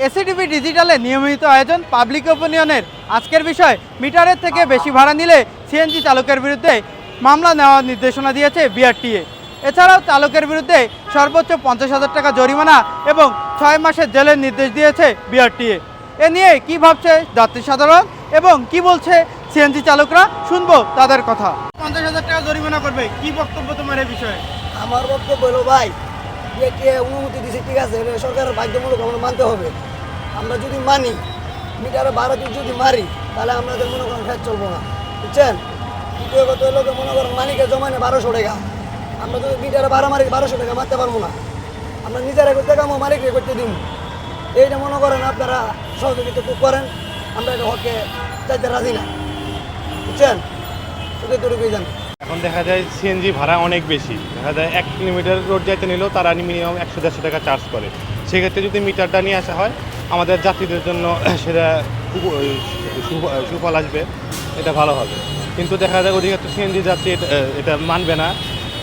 এসিটিভি ডিজিটালে নিয়মিত আয়োজন পাবলিক ওপিনিয়নের আজকের বিষয় মিটারের থেকে বেশি ভাড়া নিলে সিএনজি চালকের বিরুদ্ধে মামলা নেওয়ার নির্দেশনা দিয়েছে বিআরটিএ। এছাড়াও চালকের বিরুদ্ধে সর্বোচ্চ 50,000 টাকা জরিমানা এবং 6 মাসের জেলের নির্দেশ দিয়েছে বিআরটিএ। এ নিয়ে কি ভাবছে যাত্রী সাধারণ এবং কি বলছে সিএনজি চালকরা, শুনবো তাদের কথা। 50,000 টাকা জরিমানা করবে, কি বক্তব্য তোমার এই বিষয়ে? আমার বক্তব্য হলো ভাই, বিআরটিএ অনুমতি দিয়েছে, ঠিক আছে, এটা সরকারের বাধ্যতামূলক আমরা মানতে হবে। আমরা যদি মানি, মিটারে 12 যদি মারি, তাহলে আমাদের মনে করেন ফের চলবো না, বুঝছেন। দ্বিতীয় কথা হলো মনে করেন মালিকের জমানে 1200 টাকা, আমরা যদি মিটারে 12 মারি 1200 টাকা মারতে পারবো না। আমরা নিজেরা করতে কামো, মালিককে করতে দিব। এইটা মনে করেন আপনারা সহযোগিতা করেন, আমরা এটা হকে চাইতে রাজি না, বুঝছেন। শুধু এতটুকুই জানি। এখন দেখা যায় সিএনজি ভাড়া অনেক বেশি, দেখা যায় 1 কিলোমিটার রোড যাইতে নিলেও তারা মিনিমাম 100-150 টাকা চার্জ করে। সেক্ষেত্রে যদি মিটারটা নিয়ে আসা হয় আমাদের যাত্রীদের জন্য সেটা সুফল আসবে, এটা ভালো হবে। কিন্তু দেখা যায় অধিকাংশ সিএনজি যাত্রী এটা মানবে না,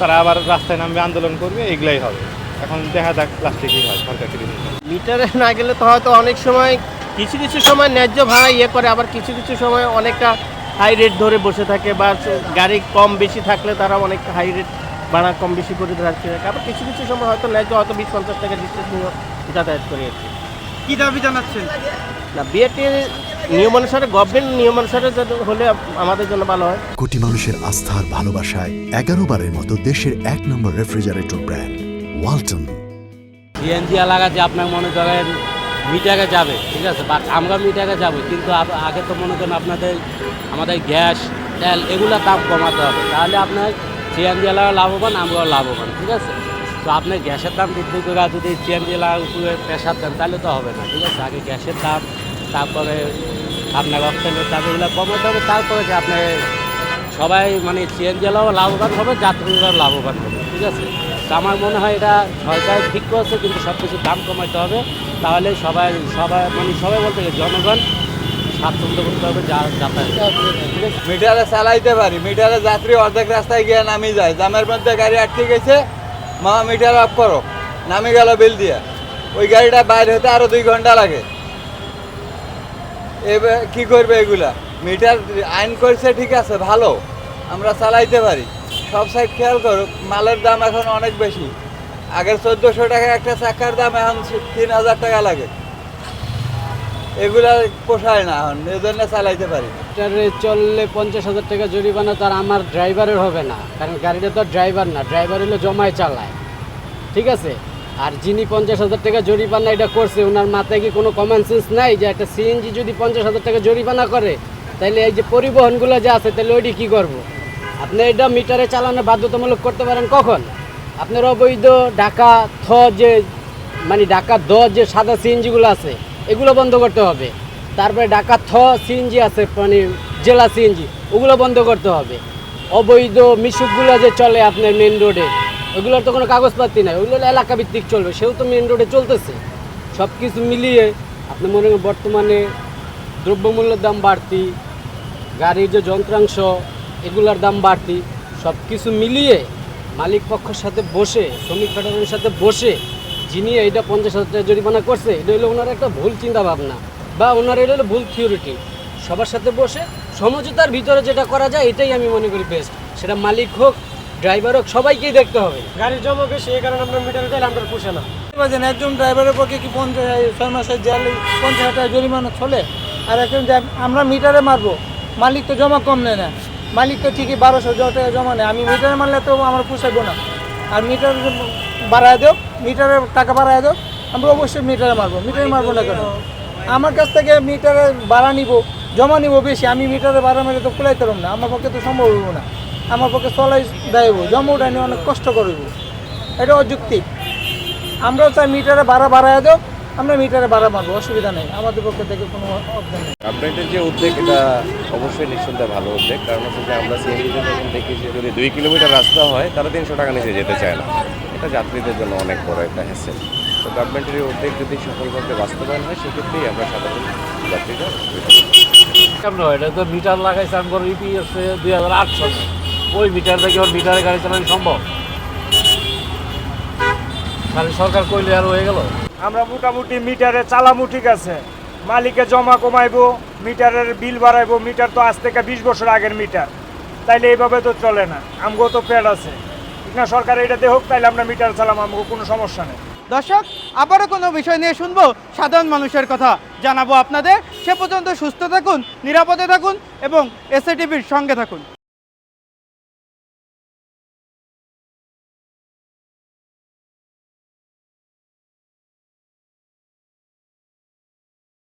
তারা আবার রাস্তায় নামবে, আন্দোলন করবে, এগুলাই হবে। এখন দেখা যাক লাস্টে কী হয় সরকার কি ডিসিশন। মিটারে না গেলে তো হয়তো অনেক সময় কিছু সময় ন্যায্য ভাড়া করে, আবার কিছু সময় অনেকটা হাই রেট ধরে বসে থাকে, বা গাড়ি কম বেশি থাকলে তারা অনেক হাই রেট ভাড়া কম বেশি করে রাখতে থাকে। আবার কিছু সময় হয়তো ন্যায্য হয়তো 20-50 টাকা ডিস্টেন্স নিয়ে যাতায়াত করে আর কি। কি দাবি জানাচ্ছেন? না, বিআরটিএ নিয়ম অনুসারে, গভর্নমেন্ট নিয়ম অনুসারে হলে আমাদের জন্য ভালো হয়। কোটি মানুষের আস্থার ভালোবাসায় 11 বারের মতো দেশের 1 নম্বর রেফ্রিজারেটর ব্র্যান্ড ওয়ালটন। সিএনজি এলাকাতে আপনার মনে করেন মিটারে যাবে, ঠিক আছে, বা আমরা মিটারে যাবো, কিন্তু আগে তো মনে করেন আমাদের গ্যাস, তেল এগুলোর দাম কমাতে হবে, তাহলে আপনার সিএনজি এলাকা লাভবান, আমরাও লাভবান, ঠিক আছে। তো আপনার গ্যাসের দাম বৃদ্ধি করে যদি সিএনজি এলাকার উপরে প্রেশার দেন তাহলে তো হবে না, ঠিক আছে। আগে গ্যাসের দাম, তারপরে আপনার অক্সিজেনের দাম এগুলো কমাতে হবে, তারপরে যে আপনার সবাই মানে সিএনজি এলাকাও লাভবান হবে, যাত্রীরাও লাভবান হবে, ঠিক আছে। তো আমার মনে হয় এটা সরকার ঠিক করছে, কিন্তু সব কিছুর দাম কমাতে হবে, তাহলে সবাই বলতে গেলে জনগণ স্বাচ্ছন্দ্য করতে হবে যাতায়াত। মিটারে চালাইতে পারি, মিটারে যাত্রী অর্ধেক রাস্তায় গিয়ে নামি যায়, জামের মধ্যে গাড়ি আটকে গেছে, মামা মিটার অফ করো, নামি গেল বিল দিয়ে, ওই গাড়িটা বাইরে হতে আরো 2 ঘন্টা লাগে। এবার কি করবে এগুলা? মিটার আইন করছে, ঠিক আছে, ভালো, আমরা চালাইতে পারি, সব সাইড খেয়াল করুক। মালের দাম এখন অনেক বেশি, আগের 1400 টাকা একটা চাকার দাম, এখন 3000 টাকা লাগে। এগুলা পোষায় না, এখন এজন্য চালাইতে পারি। মিটারে চললে 50,000 টাকা জরিমানা তার আমার ড্রাইভারের হবে না, কারণ গাড়িটা তো ড্রাইভার না, ড্রাইভার হলো জমায় চালায়, ঠিক আছে। আর যিনি 50,000 টাকা জরিমানা এটা করছে, ওনার মাথায় কি কোনো কমন সেন্স নাই যে একটা সিএনজি যদি 50,000 টাকা জরিমানা করে, তাহলে এই যে পরিবহনগুলো যে আছে, তাহলে ওইটি কী করবো? আপনি এটা মিটারে চালানো বাধ্যতামূলক করতে পারেন কখন? আপনার অবৈধ ঢাকা ঢাকা যে সাদা সিএনজিগুলো আছে, এগুলো বন্ধ করতে হবে। তারপরে ঢাকা সিএনজি আছে, জেলা সিএনজি, ওগুলো বন্ধ করতে হবে। অবৈধ মিশুকগুলো যে চলে আপনার মেন রোডে, ওগুলোর তো কোনো কাগজপাতি নাই, ওগুলো এলাকা ভিত্তিক চলবে, সেও তো মেন রোডে চলতেছে। সব কিছু মিলিয়ে আপনি মনে করেন বর্তমানে দ্রব্যমূল্যের দাম বাড়তি, গাড়ির যে যন্ত্রাংশ এগুলোর দাম বাড়তি, সব কিছু মিলিয়ে মালিক পক্ষের সাথে বসে, শ্রমিক ফেডারেশনের সাথে বসে, যিনি এইটা 50,000 টাকা জরিমানা করছে, এটা হলো ওনার একটা ভুল চিন্তা ভাবনা, বা ওনার এটা হলো ভুল থিওরিটি। সবার সাথে বসে সমঝোতার ভিতরে যেটা করা যায়, এটাই আমি মনে করি বেস্ট। সেটা মালিক হোক, ড্রাইভার হোক, সবাইকেই দেখতে হবে। গাড়ির জমা বেশি, এই কারণে আমরা মিটারে দিলে আমরা পুষে না। একজন ড্রাইভারের পক্ষে কি 6 মাসের জেল, 50,000 টাকা জরিমানা চলে? আর এখন আমরা মিটারে মারবো, মালিক তো জমা কম নেয় না, মালিক তো ঠিকই 1200 টাকা জমা নেয়। আমি মিটারে মারলে তো আমার পুষাইবো না। আর মিটার বাড়ায় দেও, মিটারের টাকা বাড়ায় দেও, আমরা অবশ্যই মিটারে মারবো। মিটারে মারবো না কেন? আমার কাছ থেকে মিটারে ভাড়া নিব, জমা নিব বেশি, আমি মিটারে ভাড়া মেরে তো কুলাইতে পারব না, আমার পক্ষে তো সম্ভব হইব না। আমার পক্ষে চলাই দেব, জমা উঠাই নিয়ে অনেক কষ্ট করব, এটা অযৌক্তিক। আমরাও চাই মিটারে ভাড়া বাড়ায় দেও, আমরা মিটারে ভাড়া মারবো, অসুবিধা নেই, আমাদের পক্ষে থেকে কোনো অসুবিধা নেই। গভর্নমেন্টের যে উদ্যোগ, এটা অবশ্যই নিঃসন্দেহে ভালো উদ্যোগ। কারণ হচ্ছে যে আমরা সিএনজিতে যখন দেখি যে যদি 2 কিলোমিটার রাস্তা হয়, তারা 300 টাকা নিচে যেতে চায় না, এটা যাত্রীদের জন্য অনেক বড় একটা হ্যাসেল। তো গভর্নমেন্টের এই উদ্যোগ যদি সফলভাবে বাস্তবায়ন হয়, সেক্ষেত্রেই আমরা সাধারণ যাত্রীরা কেমন হয়? এটা তো মিটার লাগাইছে আমার ইপি আছে 2008 সালে, ওই মিটার থেকে ওর মিটারে গাড়ি চালানো সম্ভব? খালি সরকার কইলে আর হয়ে গেল। আমরা মোটামুটি মিটারে চালামু ঠিক আছে, মালিকে জমা কমাইবো, মিটারের বিল বাড়াইবো। মিটার তো আজ থেকে 20 বছর আগের মিটার, তাইলে এইভাবে তো চলে না। আমগো তো পেড আছে, ঠিক না? সরকার এটা হোক, তাইলে আমরা মিটার চালাম, আমগো কোনো সমস্যা নেই। দর্শক, আবারও কোনো বিষয় নিয়ে শুনবো, সাধারণ মানুষের কথা জানাবো আপনাদের। সে পর্যন্ত সুস্থ থাকুন, নিরাপদে থাকুন এবং এসএটিভির সঙ্গে থাকুন।